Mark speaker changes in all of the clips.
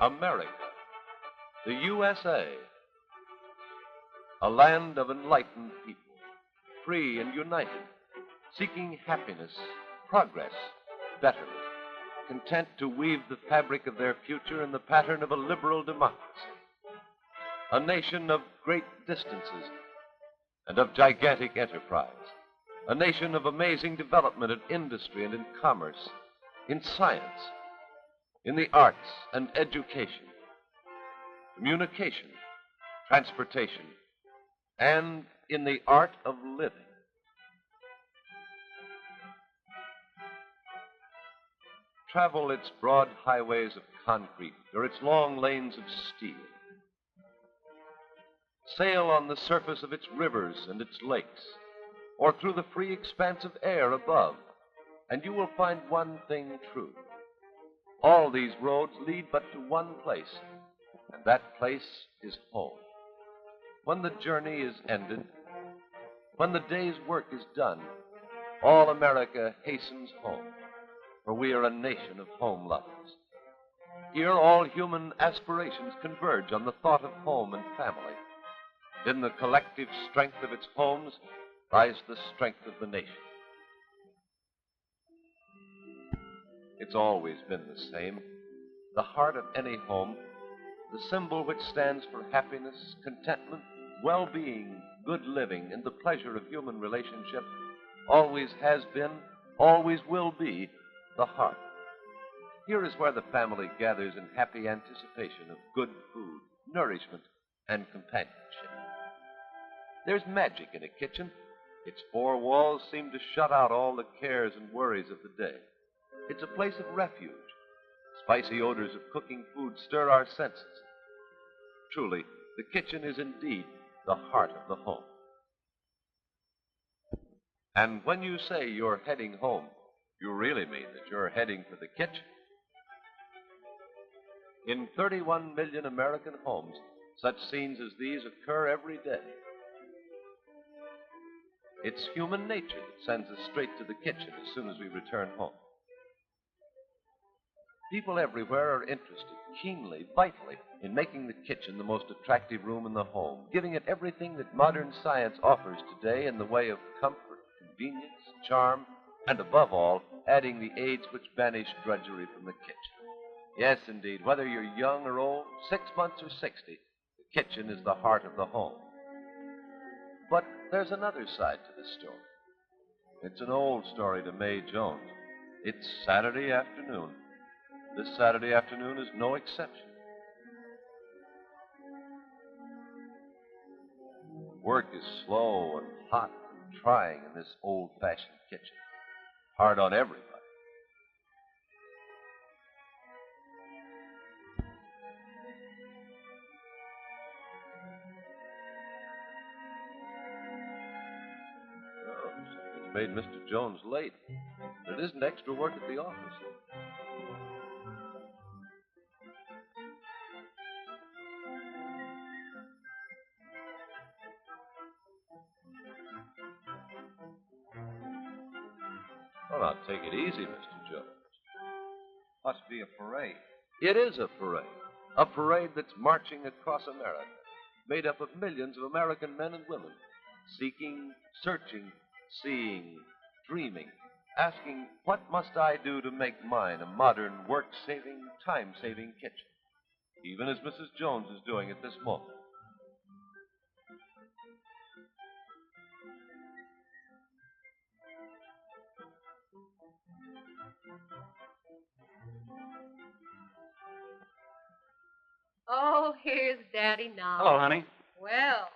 Speaker 1: America, the USA, a land of enlightened people, free and united, seeking happiness, progress, betterment, content to weave the fabric of their future in the pattern of a liberal democracy. A nation of great distances and of gigantic enterprise. A nation of amazing development in industry and in commerce, in science, in the arts and education, communication, transportation, and in the art of living. Travel its broad highways of concrete or its long lanes of steel. Sail on the surface of its rivers and its lakes, or through the free expanse of air above, and you will find one thing true. All these roads lead but to one place, and that place is home. When the journey is ended, when the day's work is done, all America hastens home, for we are a nation of home lovers. Here all human aspirations converge on the thought of home and family. In the collective strength of its homes lies the strength of the nation. It's always been the same. The heart of any home, the symbol which stands for happiness, contentment, well-being, good living, and the pleasure of human relationship, always has been, always will be, the heart. Here is where the family gathers in happy anticipation of good food, nourishment, and companionship. There's magic in a kitchen. Its four walls seem to shut out all the cares and worries of the day. It's a place of refuge. Spicy odors of cooking food stir our senses. Truly, the kitchen is indeed the heart of the home. And when you say you're heading home, you really mean that you're heading for the kitchen. In 31 million American homes, such scenes as these occur every day. It's human nature that sends us straight to the kitchen as soon as we return home. People everywhere are interested, keenly, vitally, in making the kitchen the most attractive room in the home, giving it everything that modern science offers today in the way of comfort, convenience, charm, and above all, adding the aids which banish drudgery from the kitchen. Yes, indeed, whether you're young or old, 6 months or 60, the kitchen is the heart of the home. But there's another side to the story. It's an old story to May Jones. It's Saturday afternoon. This Saturday afternoon is no exception. Work is slow and hot and trying in this old-fashioned kitchen. Hard on everybody. Oh, something's made Mr. Jones late. But it isn't extra work at the office. Well, now, take it easy, Mr. Jones.
Speaker 2: Must be a parade.
Speaker 1: It is a parade. A parade that's marching across America, made up of millions of American men and women, seeking, searching, seeing, dreaming, asking, what must I do to make mine a modern, work-saving, time-saving kitchen? Even as Mrs. Jones is doing at this moment.
Speaker 3: Oh, here's Daddy now.
Speaker 4: Hello, honey.
Speaker 3: Well,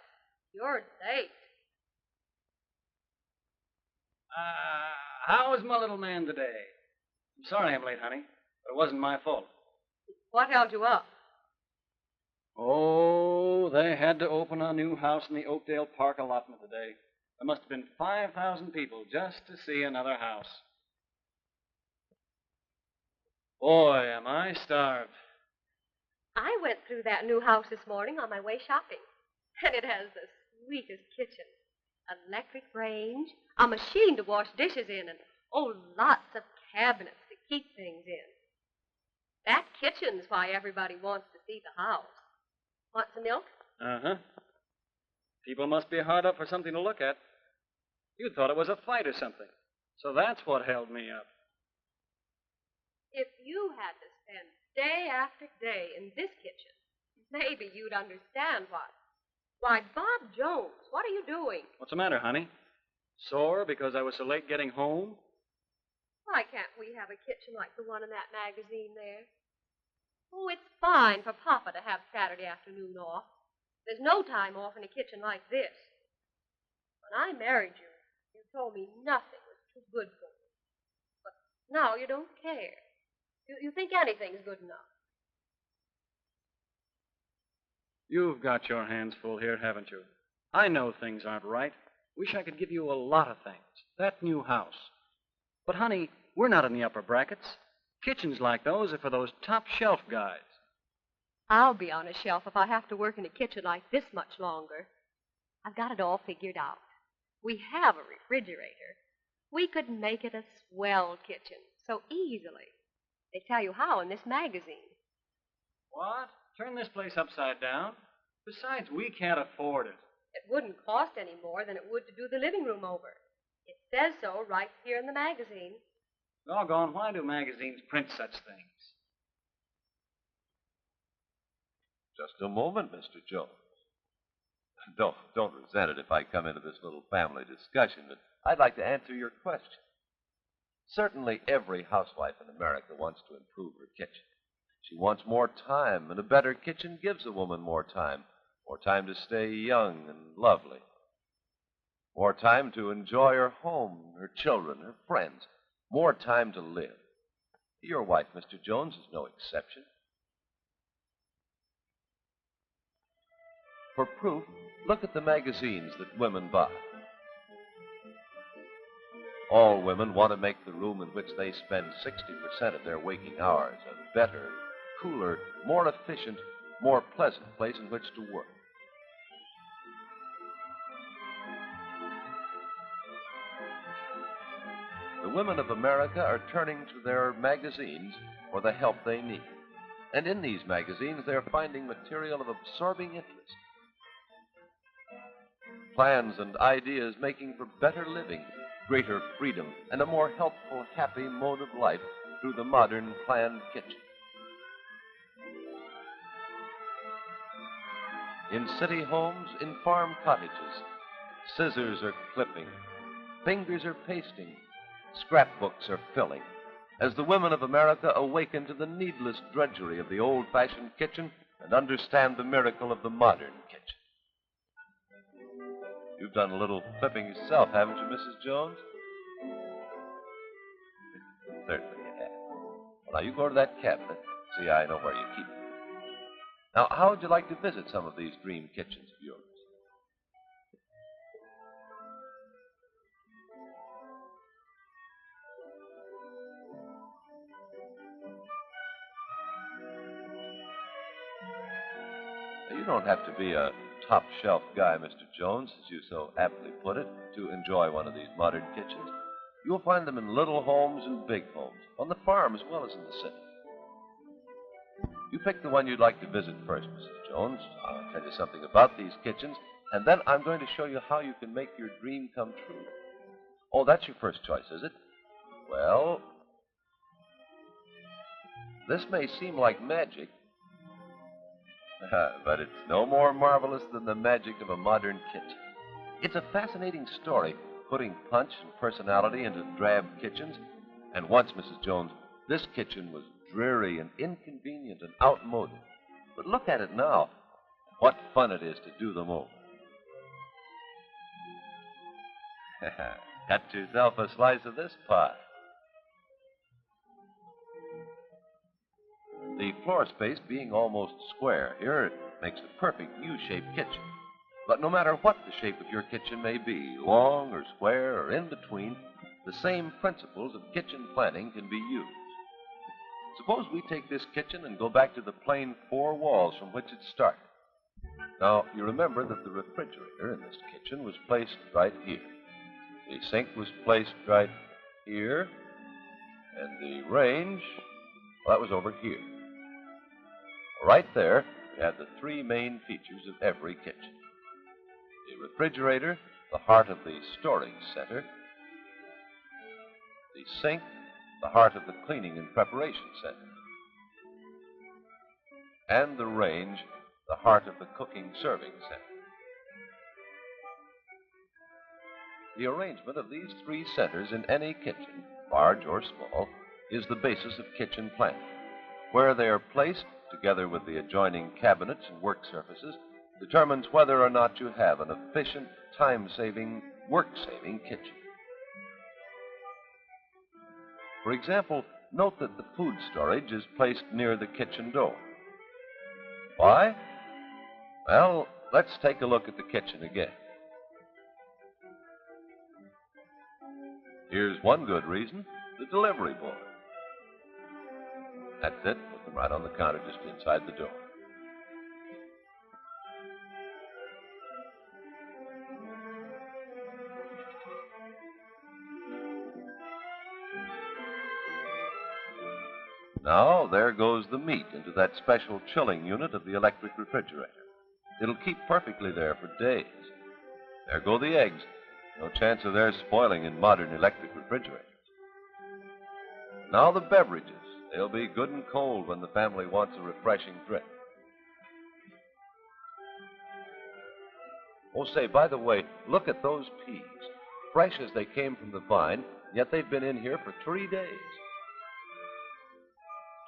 Speaker 3: you're late.
Speaker 4: How is my little man today? I'm sorry I'm late, honey, but it wasn't my fault.
Speaker 3: What held you up?
Speaker 4: Oh, they had to open a new house in the Oakdale Park allotment today. There must have been 5,000 people just to see another house. Boy, am I starved.
Speaker 3: I went through that new house this morning on my way shopping, and it has the sweetest kitchen. An electric range, a machine to wash dishes in, and, oh, lots of cabinets to keep things in. That kitchen's why everybody wants to see the house. Want some milk?
Speaker 4: Uh-huh. People must be hard up for something to look at. You thought it was a fight or something. So that's what held me up.
Speaker 3: If you had to spend day after day in this kitchen, maybe you'd understand why. Why, Bob Jones, what are you doing?
Speaker 4: What's the matter, honey? Sore because I was so late getting home?
Speaker 3: Why can't we have a kitchen like the one in that magazine there? Oh, it's fine for Papa to have Saturday afternoon off. There's no time off in a kitchen like this. When I married you, you told me nothing was too good for me. But now you don't care. You think anything's good enough.
Speaker 4: You've got your hands full here, haven't you? I know things aren't right. Wish I could give you a lot of things. That new house. But, honey, we're not in the upper brackets. Kitchens like those are for those top shelf guys.
Speaker 3: I'll be on a shelf if I have to work in a kitchen like this much longer. I've got it all figured out. We have a refrigerator. We could make it a swell kitchen so easily. They tell you how in this magazine.
Speaker 4: What? Turn this place upside down? Besides, we can't afford it.
Speaker 3: It wouldn't cost any more than it would to do the living room over. It says so right here in the magazine.
Speaker 4: Doggone, why do magazines print such things?
Speaker 1: Just a moment, Mr. Jones. Don't resent it if I come into this little family discussion, but I'd like to answer your question. Certainly every housewife in America wants to improve her kitchen. She wants more time, and a better kitchen gives a woman more time to stay young and lovely, more time to enjoy her home, her children, her friends, more time to live. Your wife, Mr. Jones, is no exception. For proof, look at the magazines that women buy. All women want to make the room in which they spend 60% of their waking hours a better, cooler, more efficient, more pleasant place in which to work. The women of America are turning to their magazines for the help they need. And in these magazines, they're finding material of absorbing interest. Plans and ideas making for better living, greater freedom, and a more helpful, happy mode of life through the modern planned kitchen. In city homes, in farm cottages, scissors are clipping, fingers are pasting, scrapbooks are filling, as the women of America awaken to the needless drudgery of the old-fashioned kitchen and understand the miracle of the modern kitchen. You've done a little flipping yourself, haven't you, Mrs. Jones? Certainly you have. Well, now you go to that cabinet. See, I know where you keep it. Now, how would you like to visit some of these dream kitchens of yours? Now, you don't have to be a top-shelf guy, Mr. Jones, as you so aptly put it, to enjoy one of these modern kitchens. You'll find them in little homes and big homes, on the farm as well as in the city. You pick the one you'd like to visit first, Mrs. Jones. I'll tell you something about these kitchens, and then I'm going to show you how you can make your dream come true. Oh, that's your first choice, is it? Well, this may seem like magic, but it's no more marvelous than the magic of a modern kitchen. It's a fascinating story, putting punch and personality into drab kitchens. And once, Mrs. Jones, this kitchen was dreary and inconvenient and outmoded. But look at it now. What fun it is to do them over. Got yourself a slice of this pie. The floor space being almost square here, it makes a perfect U-shaped kitchen. But no matter what the shape of your kitchen may be, long or square or in between, the same principles of kitchen planning can be used. Suppose we take this kitchen and go back to the plain four walls from which it started. Now, you remember that the refrigerator in this kitchen was placed right here. The sink was placed right here, and the range, well, that was over here. Right there, we have the three main features of every kitchen. The refrigerator, the heart of the storage center, the sink, the heart of the cleaning and preparation center, and the range, the heart of the cooking serving center. The arrangement of these three centers in any kitchen, large or small, is the basis of kitchen planning. Where they are placed, together with the adjoining cabinets and work surfaces, determines whether or not you have an efficient, time-saving, work-saving kitchen. For example, note that the food storage is placed near the kitchen door. Why? Well, let's take a look at the kitchen again. Here's one good reason, the delivery boy. That's it, put them right on the counter just inside the door. Now, there goes the meat into that special chilling unit of the electric refrigerator. It'll keep perfectly there for days. There go the eggs. No chance of their spoiling in modern electric refrigerators. Now the beverages. They'll be good and cold when the family wants a refreshing drink. Oh, say, by the way, look at those peas. Fresh as they came from the vine, yet they've been in here for 3 days.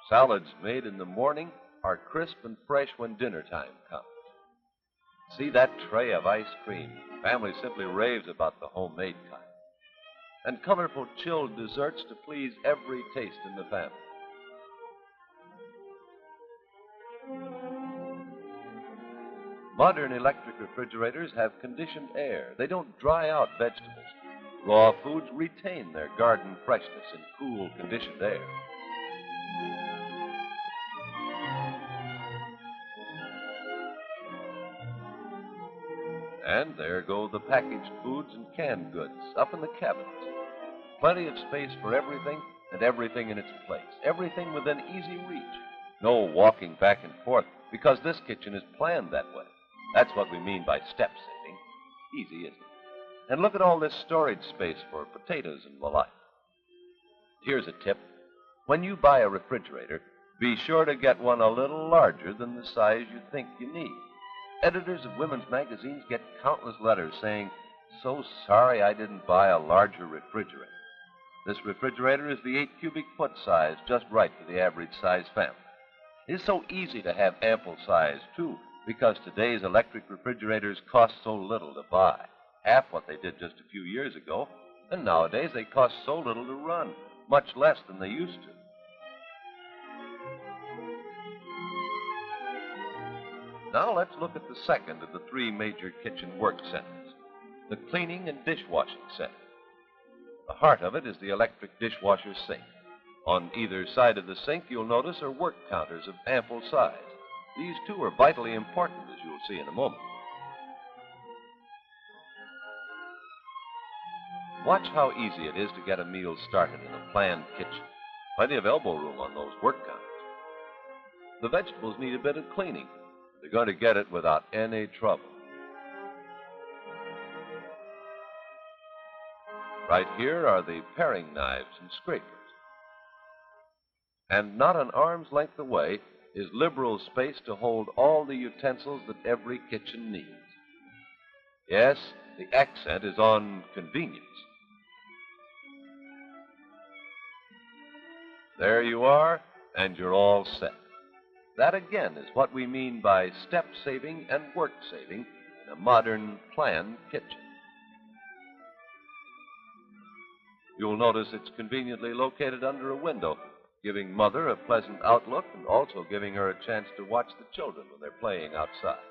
Speaker 1: Salads made in the morning are crisp and fresh when dinner time comes. See that tray of ice cream. Family simply raves about the homemade kind. And colorful chilled desserts to please every taste in the family. Modern electric refrigerators have conditioned air. They don't dry out vegetables. Raw foods retain their garden freshness in cool, conditioned air. And there go the packaged foods and canned goods up in the cabinets. Plenty of space for everything and everything in its place. Everything within easy reach. No walking back and forth because this kitchen is planned that way. That's what we mean by step saving. Easy, isn't it? And look at all this storage space for potatoes and the like. Here's a tip. When you buy a refrigerator, be sure to get one a little larger than the size you think you need. Editors of women's magazines get countless letters saying, "So sorry I didn't buy a larger refrigerator." This refrigerator is the 8 cubic foot size, just right for the average size family. It's so easy to have ample size, too, because today's electric refrigerators cost so little to buy. Half what they did just a few years ago, and nowadays they cost so little to run, much less than they used to. Now let's look at the second of the three major kitchen work centers, the cleaning and dishwashing center. The heart of it is the electric dishwasher sink. On either side of the sink, you'll notice are work counters of ample size. These, too, are vitally important, as you'll see in a moment. Watch how easy it is to get a meal started in a planned kitchen. Plenty of elbow room on those work counters. The vegetables need a bit of cleaning. They're going to get it without any trouble. Right here are the paring knives and scrapers. And not an arm's length away is liberal space to hold all the utensils that every kitchen needs. Yes, the accent is on convenience. There you are, and you're all set. That, again, is what we mean by step-saving and work-saving in a modern, planned kitchen. You'll notice it's conveniently located under a window, giving Mother a pleasant outlook and also giving her a chance to watch the children when they're playing outside.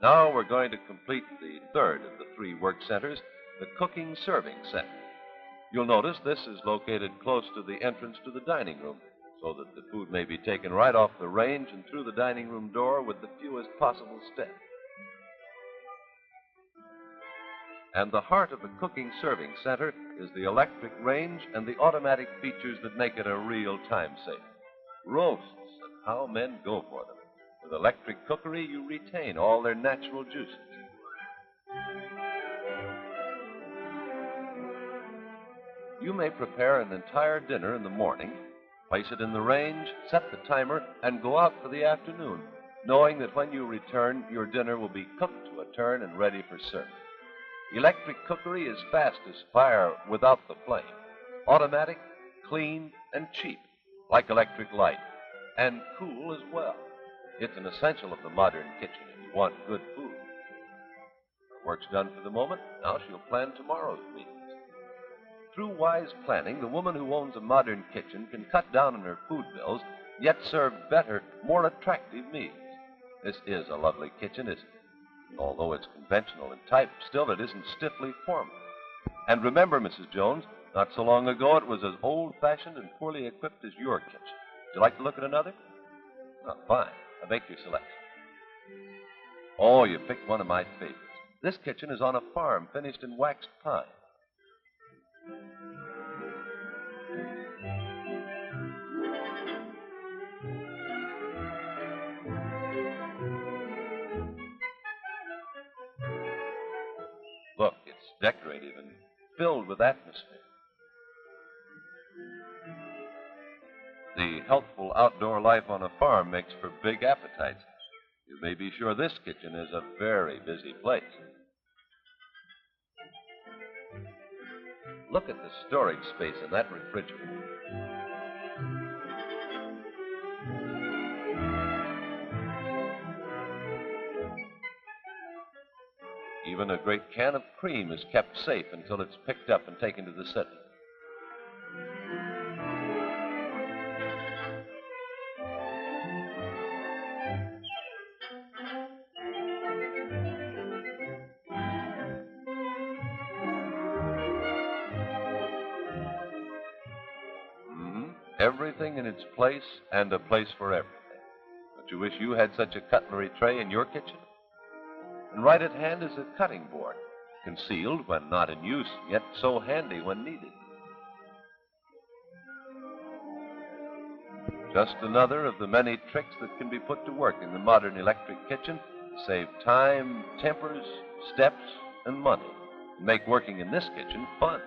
Speaker 1: Now we're going to complete the third of the three work centers, the cooking serving center. You'll notice this is located close to the entrance to the dining room, so that the food may be taken right off the range and through the dining room door with the fewest possible steps. And the heart of the cooking serving center is the electric range and the automatic features that make it a real time saver. Roasts and how men go for them. With electric cookery, you retain all their natural juices. You may prepare an entire dinner in the morning, place it in the range, set the timer, and go out for the afternoon, knowing that when you return, your dinner will be cooked to a turn and ready for serving. Electric cookery is fast as fire without the flame, automatic, clean, and cheap, like electric light, and cool as well. It's an essential of the modern kitchen if you want good food. Her work's done for the moment. Now she'll plan tomorrow's meals. Through wise planning, the woman who owns a modern kitchen can cut down on her food bills, yet serve better, more attractive meals. This is a lovely kitchen, isn't it? Although it's conventional in type, still it isn't stiffly formal. And remember, Mrs. Jones, not so long ago it was as old-fashioned and poorly equipped as your kitchen. Would you like to look at another? Oh, fine. I'll make your selection. Oh, you picked one of my favorites. This kitchen is on a farm finished in waxed pine. Look, it's decorative and filled with atmosphere. The healthful outdoor life on a farm makes for big appetites. You may be sure this kitchen is a very busy place. Look at the storage space in that refrigerator. Even a great can of cream is kept safe until it's picked up and taken to the city. Everything in its place and a place for everything. Don't you wish you had such a cutlery tray in your kitchen? And right at hand is a cutting board, concealed when not in use, yet so handy when needed. Just another of the many tricks that can be put to work in the modern electric kitchen to save time, tempers, steps, and money, and make working in this kitchen fun.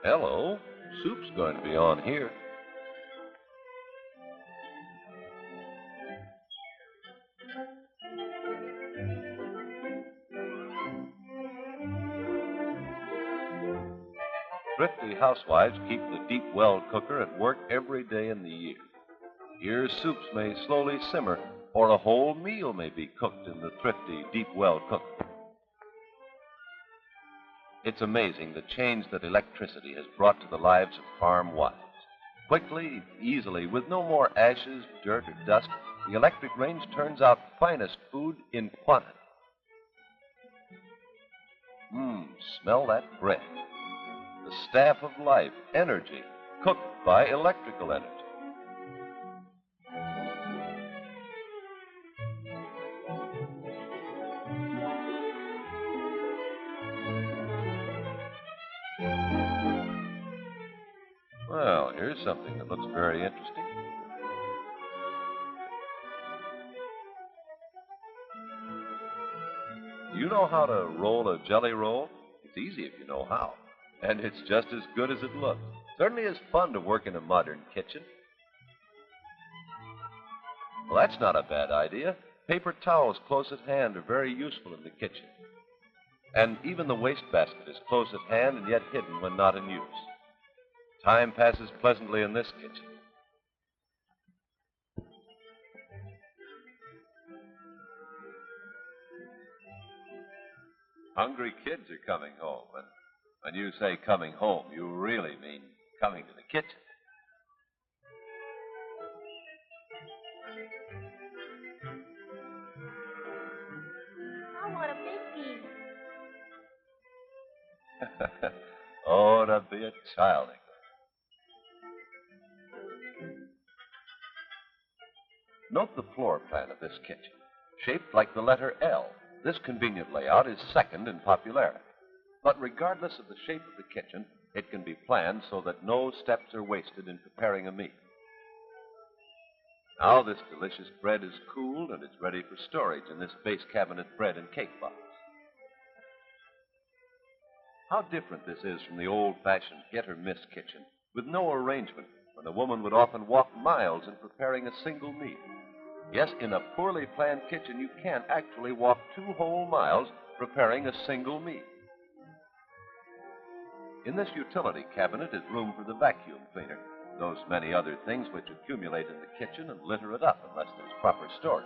Speaker 1: Hello, soup's going to be on here. Thrifty housewives keep the deep well cooker at work every day in the year. Here, soups may slowly simmer, or a whole meal may be cooked in the thrifty deep well cooker. It's amazing the change that electricity has brought to the lives of farm wives. Quickly, easily, with no more ashes, dirt, or dust, the electric range turns out finest food in quantity. Smell that bread. The staff of life, energy, cooked by electrical energy. Well, here's something that looks very interesting. You know how to roll a jelly roll? It's easy if you know how. And it's just as good as it looks. Certainly is fun to work in a modern kitchen. Well, that's not a bad idea. Paper towels close at hand are very useful in the kitchen. And even the wastebasket is close at hand and yet hidden when not in use. Time passes pleasantly in this kitchen. Hungry kids are coming home, and when you say coming home, you really mean coming to the kitchen.
Speaker 5: I want a big piece.
Speaker 1: you childing. Note the floor plan of this kitchen. Shaped like the letter L, this convenient layout is second in popularity. But regardless of the shape of the kitchen, it can be planned so that no steps are wasted in preparing a meal. Now this delicious bread is cooled and it's ready for storage in this base cabinet bread and cake box. How different this is from the old-fashioned hit-or-miss kitchen, with no arrangement, when a woman would often walk miles in preparing a single meal. Yes, in a poorly planned kitchen, you can actually walk 2 whole miles preparing a single meal. In this utility cabinet is room for the vacuum cleaner, those many other things which accumulate in the kitchen and litter it up unless there's proper storage.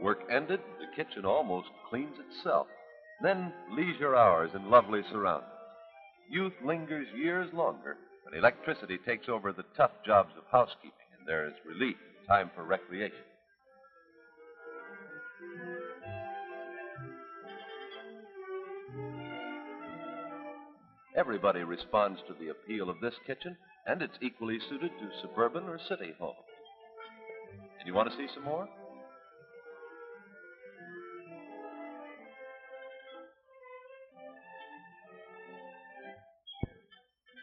Speaker 1: Work ended, the kitchen almost cleans itself. Then leisure hours in lovely surroundings. Youth lingers years longer when electricity takes over the tough jobs of housekeeping and there is relief and time for recreation. Everybody responds to the appeal of this kitchen, and it's equally suited to suburban or city homes. And you want to see some more?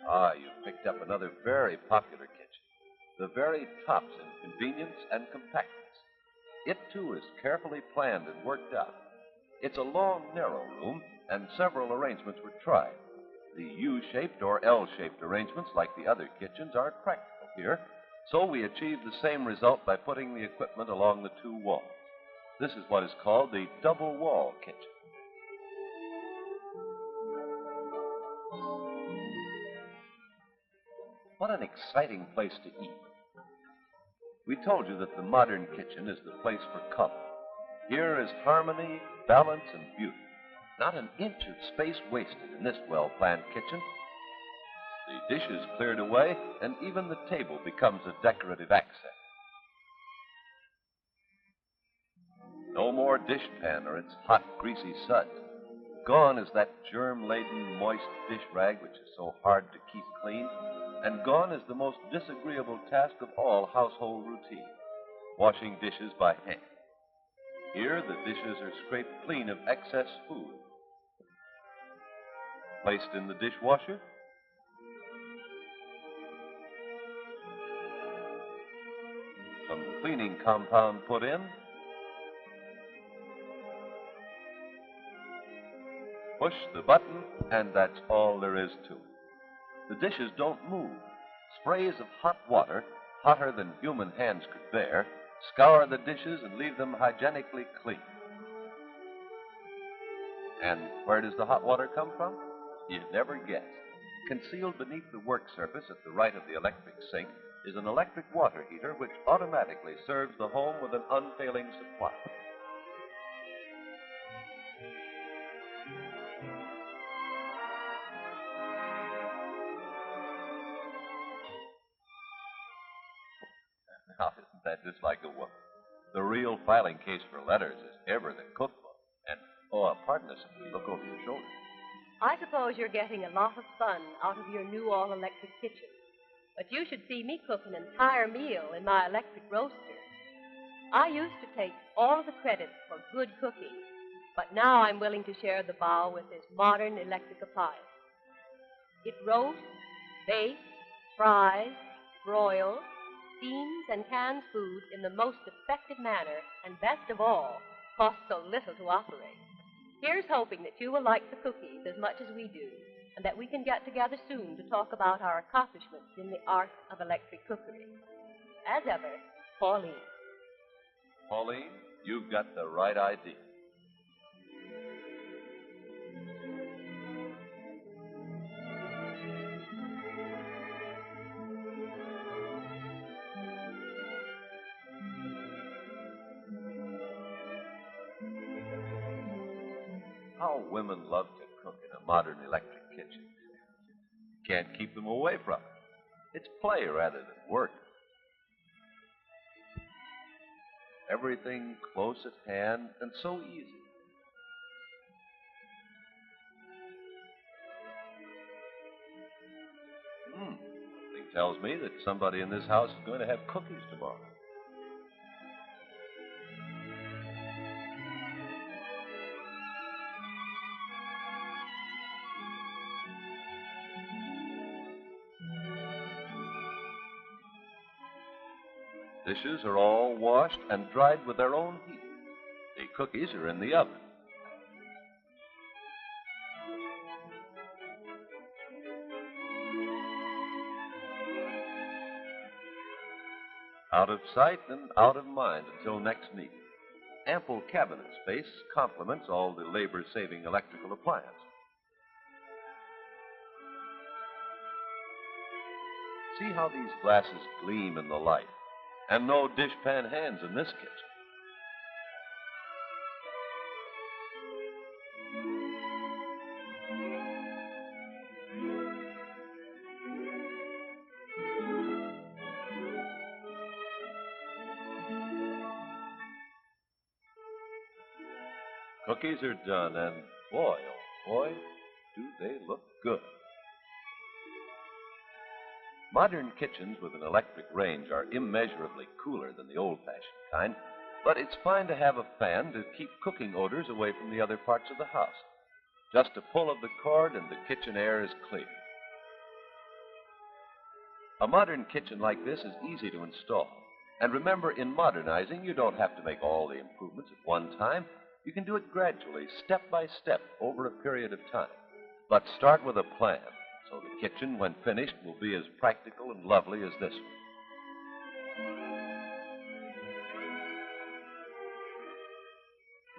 Speaker 1: Ah, you've picked up another very popular kitchen. The very tops in convenience and compactness. It, too, is carefully planned and worked out. It's a long, narrow room, and several arrangements were tried. The U-shaped or L-shaped arrangements, like the other kitchens, aren't practical here, so we achieved the same result by putting the equipment along the 2 walls. This is what is called the double-wall kitchen. What an exciting place to eat. We told you that the modern kitchen is the place for color. Here is harmony, balance, and beauty. Not an inch of space wasted in this well-planned kitchen. The dishes cleared away, and even the table becomes a decorative accent. No more dishpan or its hot, greasy suds. Gone is that germ-laden, moist dish rag which is so hard to keep clean. And gone is the most disagreeable task of all household routine, washing dishes by hand. Here, the dishes are scraped clean of excess food. Placed in the dishwasher. Some cleaning compound put in. Push the button, and that's all there is to it. The dishes don't move. Sprays of hot water, hotter than human hands could bear, scour the dishes and leave them hygienically clean. And where does the hot water come from? You'd never guess. Concealed beneath the work surface at the right of the electric sink is an electric water heater which automatically serves the home with an unfailing supply. Now, isn't that just like a woman? The real filing case for letters is ever the cookbook. And, pardon us if we look over your shoulder.
Speaker 3: I suppose you're getting a lot of fun out of your new all-electric kitchen. But you should see me cook an entire meal in my electric roaster. I used to take all of the credit for good cooking, but now I'm willing to share the bow with this modern electric appliance. It roasts, bakes, fries, broils, steams, and cans food in the most effective manner, and best of all, costs so little to operate. Here's hoping that you will like the cookies as much as we do, and that we can get together soon to talk about our accomplishments in the art of electric cookery. As ever, Pauline.
Speaker 1: Pauline, you've got the right idea. How women love to cook in a modern electric kitchen. You can't keep them away from it. It's play rather than work. everything close at hand and so easy. Something tells me that somebody in this house is going to have cookies tomorrow. Dishes are all washed and dried with their own heat. The cookies are in the oven. Out of sight and out of mind until next meeting. Ample cabinet space complements all the labor-saving electrical appliances. See how these glasses gleam in the light. And no dishpan hands in this kitchen. Cookies are done, and boy, oh boy, do they look good. Modern kitchens with an electric range are immeasurably cooler than the old-fashioned kind, but it's fine to have a fan to keep cooking odors away from the other parts of the house. Just a pull of the cord and the kitchen air is clear. A modern kitchen like this is easy to install. And remember, in modernizing, you don't have to make all the improvements at one time. You can do it gradually, step by step, over a period of time. But start with a plan. So the kitchen, when finished, will be as practical and lovely as this one.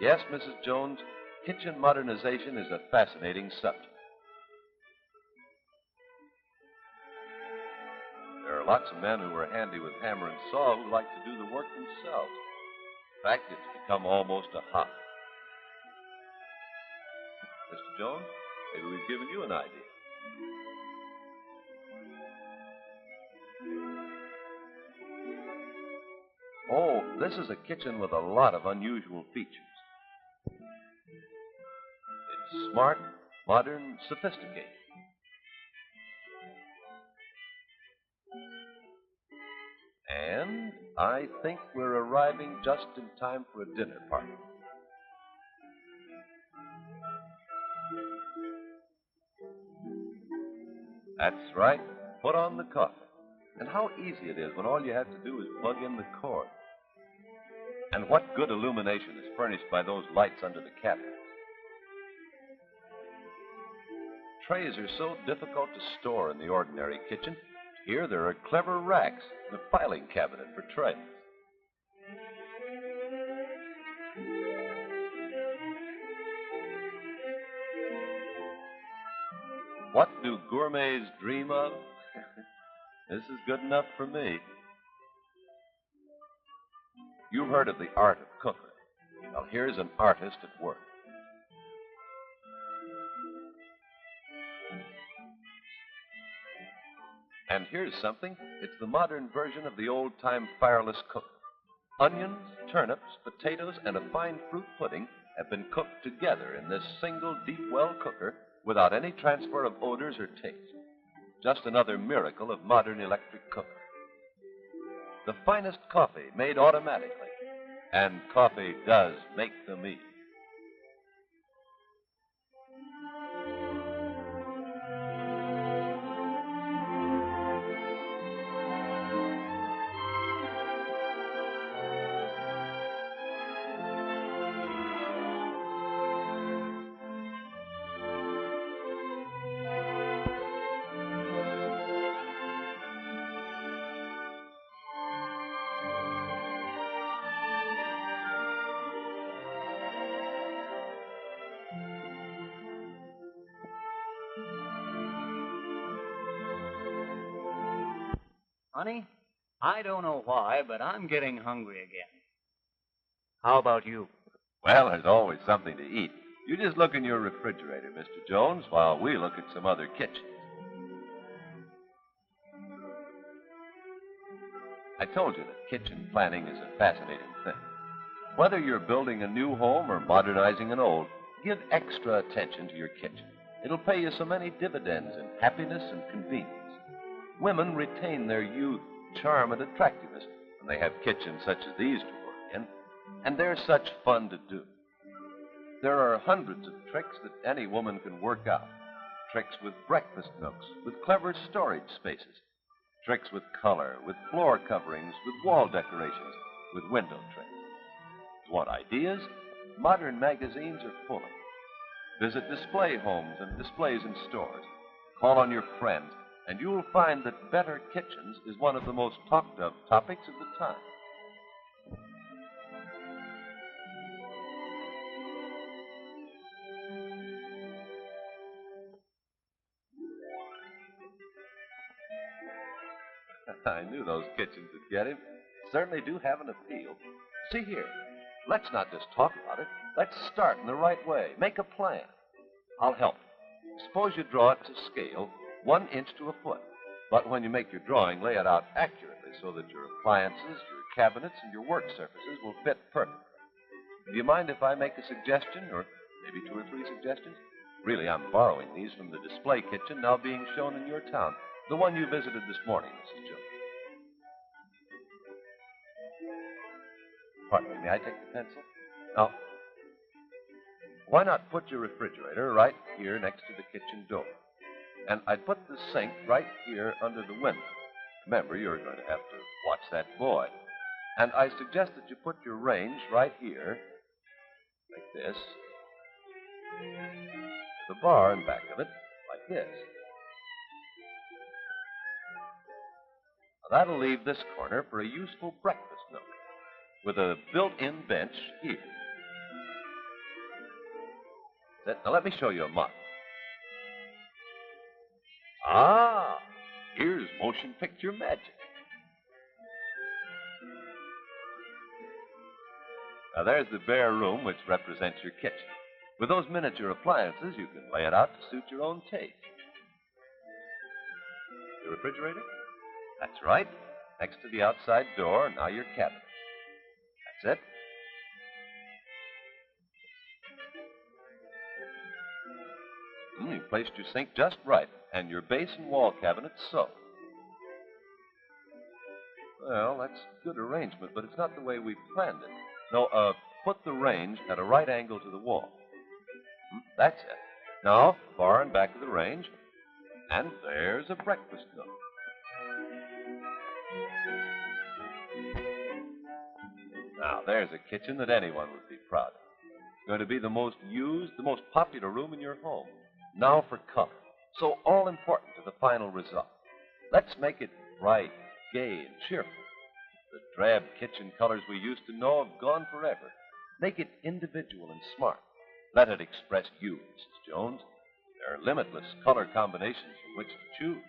Speaker 1: Yes, Mrs. Jones, kitchen modernization is a fascinating subject. There are lots of men who are handy with hammer and saw who like to do the work themselves. In fact, it's become almost a hobby. Mr. Jones, maybe we've given you an idea. Oh, this is a kitchen with a lot of unusual features. It's smart, modern, sophisticated. And I think we're arriving just in time for a dinner party. That's right. Put on the coffee. And how easy it is when all you have to do is plug in the cord. And what good illumination is furnished by those lights under the cabinets. Trays are so difficult to store in the ordinary kitchen. Here there are clever racks and a filing cabinet for trays. What do gourmets dream of? This is good enough for me. You've heard of the art of cookery. Well, here's an artist at work. And here's something. It's the modern version of the old-time fireless cooker. Onions, turnips, potatoes, and a fine fruit pudding have been cooked together in this single deep well cooker without any transfer of odors or taste. Just another miracle of modern electric cooker. The finest coffee made automatically. And coffee does make the meal.
Speaker 5: Honey, I don't know why, but I'm getting hungry again. How about you?
Speaker 1: Well, there's always something to eat. You just look in your refrigerator, Mr. Jones, while we look at some other kitchens. I told you that kitchen planning is a fascinating thing. Whether you're building a new home or modernizing an old, give extra attention to your kitchen. It'll pay you so many dividends in happiness and convenience. Women retain their youth, charm, and attractiveness when they have kitchens such as these to work in, and they're such fun to do. There are hundreds of tricks that any woman can work out. Tricks with breakfast nooks, with clever storage spaces. Tricks with color, with floor coverings, with wall decorations, with window trims. Want ideas? Modern magazines are full of them. Visit display homes and displays in stores. Call on your friends, and you'll find that better kitchens is one of the most talked of topics of the time. I knew those kitchens would get him. Certainly do have an appeal. See here, let's not just talk about it. Let's start in the right way. Make a plan. I'll help you. Suppose you draw it to scale, 1 inch to a foot. But when you make your drawing, lay it out accurately so that your appliances, your cabinets, and your work surfaces will fit perfectly. Do you mind if I make a suggestion, or maybe 2 or 3 suggestions? Really, I'm borrowing these from the display kitchen now being shown in your town, the one you visited this morning, Mrs. Jones. Pardon me, may I take the pencil? Now, why not put your refrigerator right here next to the kitchen door? And I'd put the sink right here under the window. Remember, you're going to have to watch that boy. And I suggest that you put your range right here, like this. The bar in back of it, like this. Now, that'll leave this corner for a useful breakfast nook, with a built-in bench here. Now, let me show you a model. Ah, here's motion picture magic. Now, there's the bare room which represents your kitchen. With those miniature appliances, you can lay it out to suit your own taste. The refrigerator? That's right. Next to the outside door, now your cabinet. That's it. You placed your sink just right, and your base and wall cabinets so. Well, that's good arrangement, but it's not the way we planned it. No, put the range at a right angle to the wall. That's it. Now, bar in back of the range, and there's a breakfast nook. Now, there's a kitchen that anyone would be proud of. Going to be the most used, the most popular room in your home. Now for color. So all important to the final result. Let's make it bright, gay, and cheerful. The drab kitchen colors we used to know have gone forever. Make it individual and smart. Let it express you, Mrs. Jones. There are limitless color combinations from which to choose.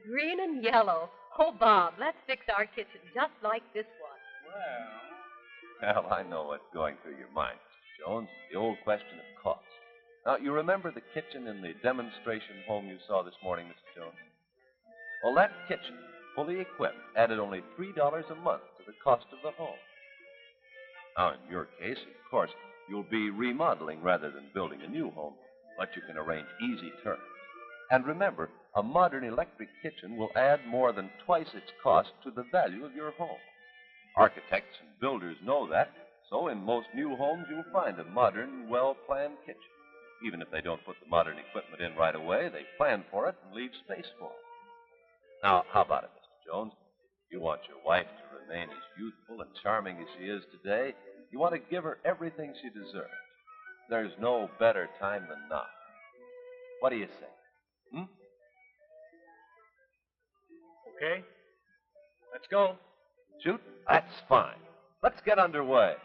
Speaker 3: Green and yellow. Oh, Bob, let's fix our kitchen just like this one.
Speaker 1: Well, I know what's going through your mind, Mrs. Jones. The old question of cost. Now, you remember the kitchen in the demonstration home you saw this morning, Mrs. Jones? Well, that kitchen, fully equipped, added only $3 a month to the cost of the home. Now, in your case, of course, you'll be remodeling rather than building a new home, but you can arrange easy terms. And remember, a modern electric kitchen will add more than twice its cost to the value of your home. Architects and builders know that, so in most new homes you'll find a modern, well-planned kitchen. Even if they don't put the modern equipment in right away, they plan for it and leave space for it. Now, how about it, Mr. Jones? You want your wife to remain as youthful and charming as she is today. You want to give her everything she deserves. There's no better time than now. What do you say?
Speaker 4: Okay. Let's go.
Speaker 1: Shoot? That's fine. Let's get underway.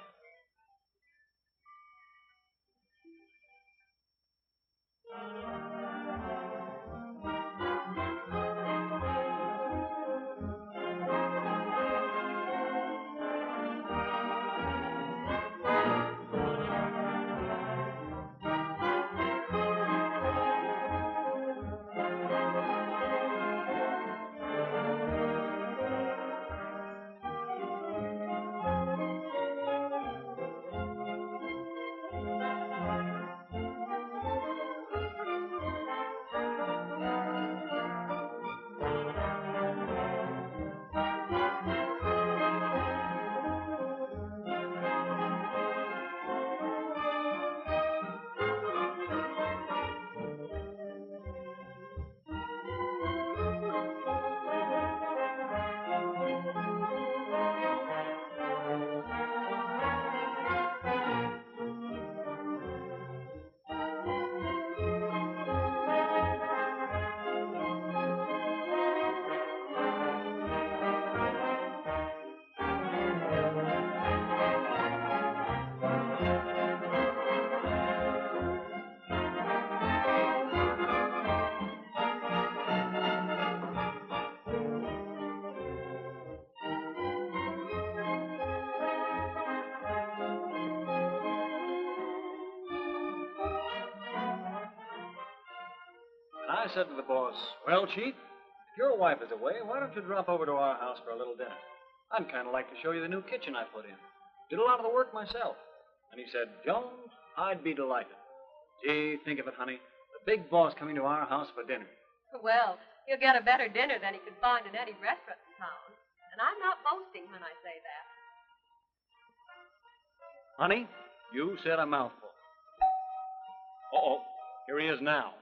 Speaker 4: I said to the boss, well, Chief, if your wife is away, why don't you drop over to our house for a little dinner? I'd kind of like to show you the new kitchen I put in. Did a lot of the work myself. And he said, Jones, I'd be delighted. Gee, think of it, honey. The big boss coming to our house for dinner.
Speaker 3: Well, he'll get a better dinner than he could find in any restaurant in town. And I'm not boasting when I say that.
Speaker 4: Honey, you said a mouthful. Uh-oh, here he is now.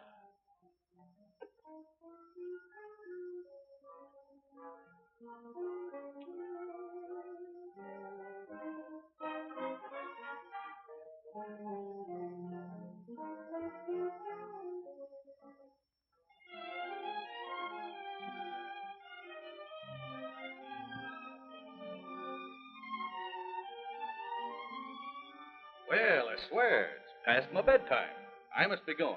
Speaker 6: Well, I swear, it's past my bedtime. I must be going.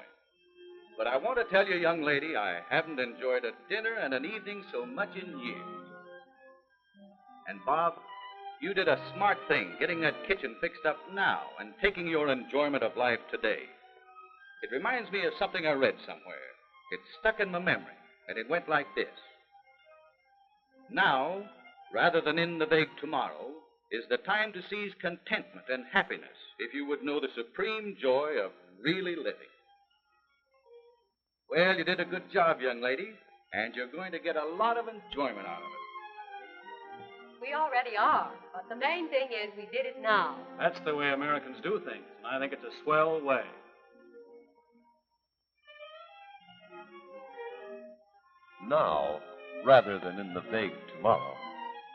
Speaker 6: But I want to tell you, young lady, I haven't enjoyed a dinner and an evening so much in years. And, Bob, you did a smart thing getting that kitchen fixed up now and taking your enjoyment of life today. It reminds me of something I read somewhere. It stuck in my memory, and it went like this. Now, rather than in the vague tomorrow, is the time to seize contentment and happiness if you would know the supreme joy of really living. Well, you did a good job, young lady, and you're going to get a lot of enjoyment out of it.
Speaker 3: We already are, but the main thing is we did it now.
Speaker 4: That's the way Americans do things, and I think it's a swell way.
Speaker 1: Now, rather than in the vague tomorrow,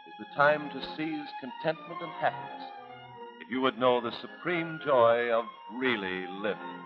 Speaker 1: is the time to seize contentment and happiness if you would know the supreme joy of really living.